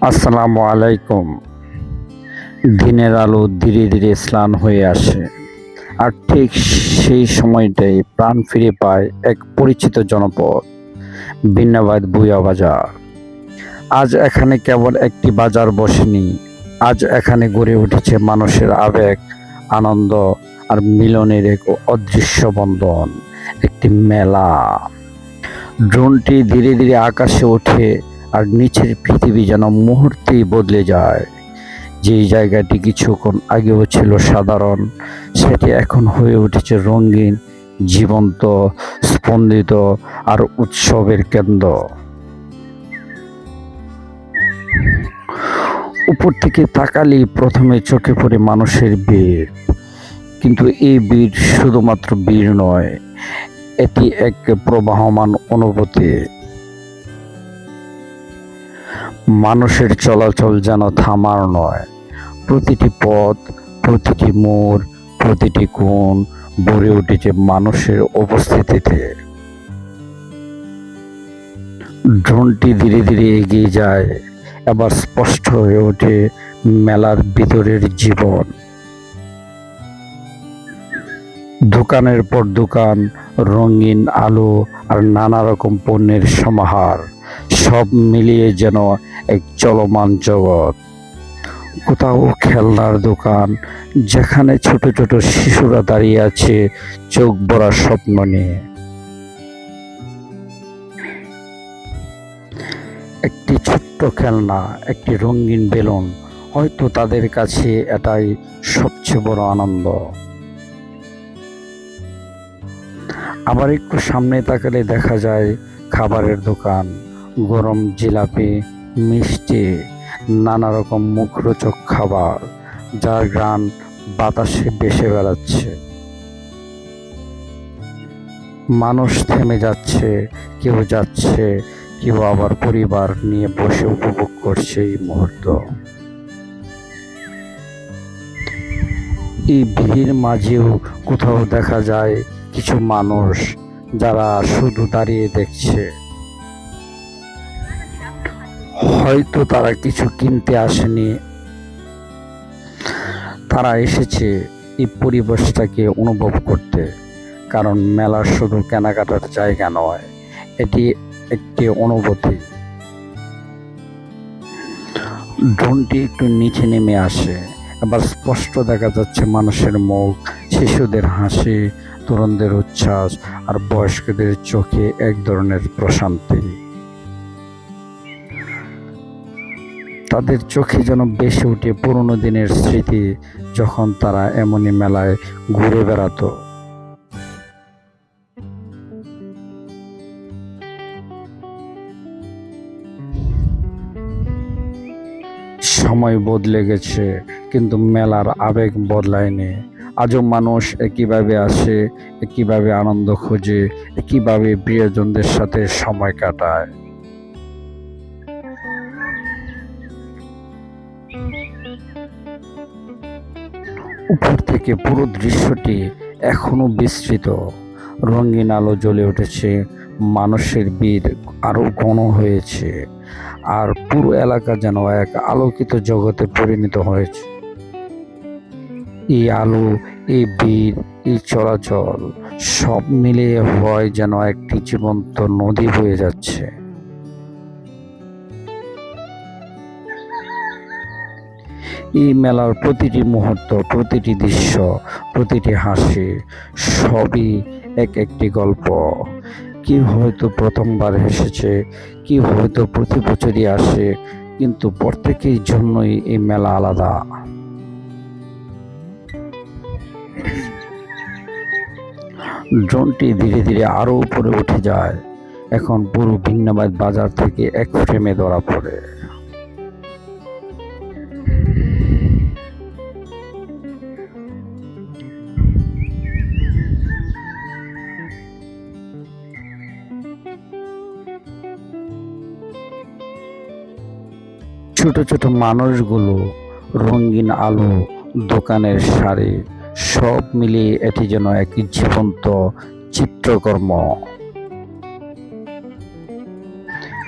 আসসালামু আলাইকুম। দিনের আলো ধীরে ধীরে ম্লান হয়ে আসে, আর ঠিক সেই সময়টাই প্রাণ ফিরে পায় এক পরিচিত জনপদ, বিন্নাবাদ ভূঁইয়া বাজার। আজ এখানে কেবল একটি বাজার বসেনি, আজ এখানে গড়ে উঠেছে মানুষের আবেগ, আনন্দ আর মিলনের এক অদৃশ্য বন্ধন, একটি মেলা। ড্রোনটি ধীরে ধীরে আকাশে ওঠে, আর নিচের পৃথিবী যেন মুহূর্তেই বদলে যায়। যেই জায়গাটি কিছুক্ষণ আগেও ছিল সাধারণ, সেটি এখন হয়ে উঠেছে রঙিন, জীবন্ত, স্পন্দিত আর উৎসবের কেন্দ্র। উপর থেকে তাকালেই প্রথমে চোখে পড়ে মানুষের ভিড়, কিন্তু এই ভিড় শুধুমাত্র ভিড় নয়, এটি এক প্রবাহমান অনুভূতি। মানুষের চলাচল যেন থামার নয়, প্রতিটি পথ, প্রতিটি মোড়, প্রতিটি কোণ ভরে উঠেছে মানুষের উপস্থিতিতে। ড্রোনটি ধীরে ধীরে এগিয়ে যায়, এবার স্পষ্ট হয়ে ওঠে মেলার ভিতরের জীবন। দোকানের পর দোকান, রঙিন আলো আর নানা রকম পণ্যের সমাহার, সব মিলিয়ে যেন এক চলমান জগৎ। কোথাও খেলনার দোকান, যেখানে ছোট ছোট শিশুরা দাঁড়িয়ে আছে চোখ ভরা স্বপ্ন নিয়ে। একটি ছোট্ট খেলনা, একটি রঙিন বেলুন, হয়তো তাদের কাছে এটাই সবচেয়ে বড় আনন্দ। আবার একটু সামনে তাকালে দেখা যায় খাবারের দোকান, গরম জিলাপি, মিষ্টি, নানা রকম মুখরোচক খাবার, যার ঘ্রাণ বাতাসে ভেসে বেড়াচ্ছে। মানুষ থেমে যাচ্ছে, কেউ যাচ্ছে, কেউ আবার পরিবার নিয়ে বসে উপভোগ করছে এই মুহূর্ত। এই ভিড়ের মাঝেও কোথাও দেখা যায় কিছু মানুষ, যারা শুধু দাঁড়িয়ে দেখছে। হয়তো তারা কিছু কিনতে আসেনি, তারা এসেছে এই পরিবেশটাকে অনুভব করতে। কারণ মেলা শুধু কেনাকাটার জায়গা নয়, এটি একটি অনুভূতি। ড্রোনটি একটু নিচে নেমে আসে, এবার স্পষ্ট দেখা যাচ্ছে মানুষের মুখ, শিশুদের হাসি, তরুণদের উচ্ছ্বাস আর বয়স্কদের চোখে এক ধরনের প্রশান্তি। তাদের চোখে যেন ভেসে ওঠে পুরনো দিনের স্মৃতি, যখন তারা এমনই মেলায় ঘুরে বেড়াতো। সময় বদলে গেছে, কিন্তু মেলার আবেগ বদলায়নি। আজও মানুষ একইভাবে আসে, একইভাবে আনন্দ খোঁজে, একইভাবে প্রিয়জনদের সাথে সময় কাটায়। উপর থেকে পুরো দৃশ্যটি এখনো বিস্তৃত, রঙিন আলো জ্বলে উঠেছে, মানুষের ভিড় আরো ঘন হয়েছে, আর পুরো এলাকা যেন এক আলোকিত জগতে পরিণত হয়েছে। এই আলো, এই ভিড়, এই চলাচল সব মিলিয়ে হয় যেন একটি জীবন্ত নদী বয়ে যাচ্ছে। এই মেলার প্রতিটি মুহূর্ত, প্রতিটি দৃশ্য, প্রতিটি হাসি, সবই এক একটি গল্প। কেউ হয়তো প্রথমবার হেসেছে, কেউ হয়তো প্রতি বছরই আসে, কিন্তু প্রত্যেকের জন্যই এই মেলা আলাদা। ড্রোনটি ধীরে ধীরে আরো উপরে উঠে যায়, এখন পুরো ভিন্নাবাদ বাজার থেকে এক ফ্রেমে ধরা পড়ে। ছোট ছোট মানুষগুলো, রঙিন আলো, দোকানের সারি, সব মিলিয়ে এটি যেন এক জীবন্ত চিত্রকর্ম।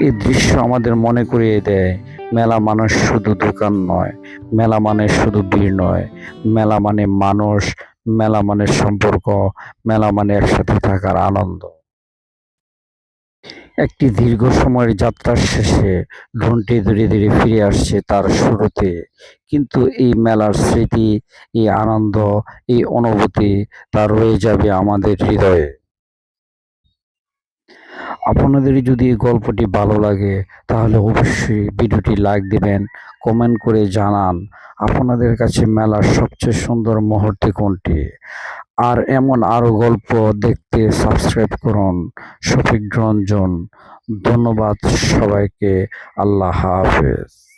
এই দৃশ্য আমাদের মনে করিয়ে দেয় মেলা মানে শুধু দোকান নয়, মেলা মানে শুধু ভিড় নয়, মেলা মানে মানুষ, মেলা মানে সম্পর্ক, মেলা মানে একসাথে থাকার আনন্দ। একটি দীর্ঘ সময়ের যাত্রার শেষে ড্রোনটি ধীরে ধীরে ফিরে আসছে তার শুরুতে। কিন্তু এই মেলার স্মৃতি, এই আনন্দ, এই অনুভূতি তা রয়ে যাবে আমাদের হৃদয়ে। আপনাদের যদি এই গল্পটি ভালো লাগে তাহলে অবশ্যই ভিডিওটি লাইক দিবেন, কমেন্ট করে জানান আপনাদের কাছে মেলার সবচেয়ে সুন্দর মুহূর্ত কোনটি। আর এমন আরো গল্প দেখতে সাবস্ক্রাইব করুন শফিক রঞ্জন। ধন্যবাদ সবাইকে। আল্লাহ হাফেজ।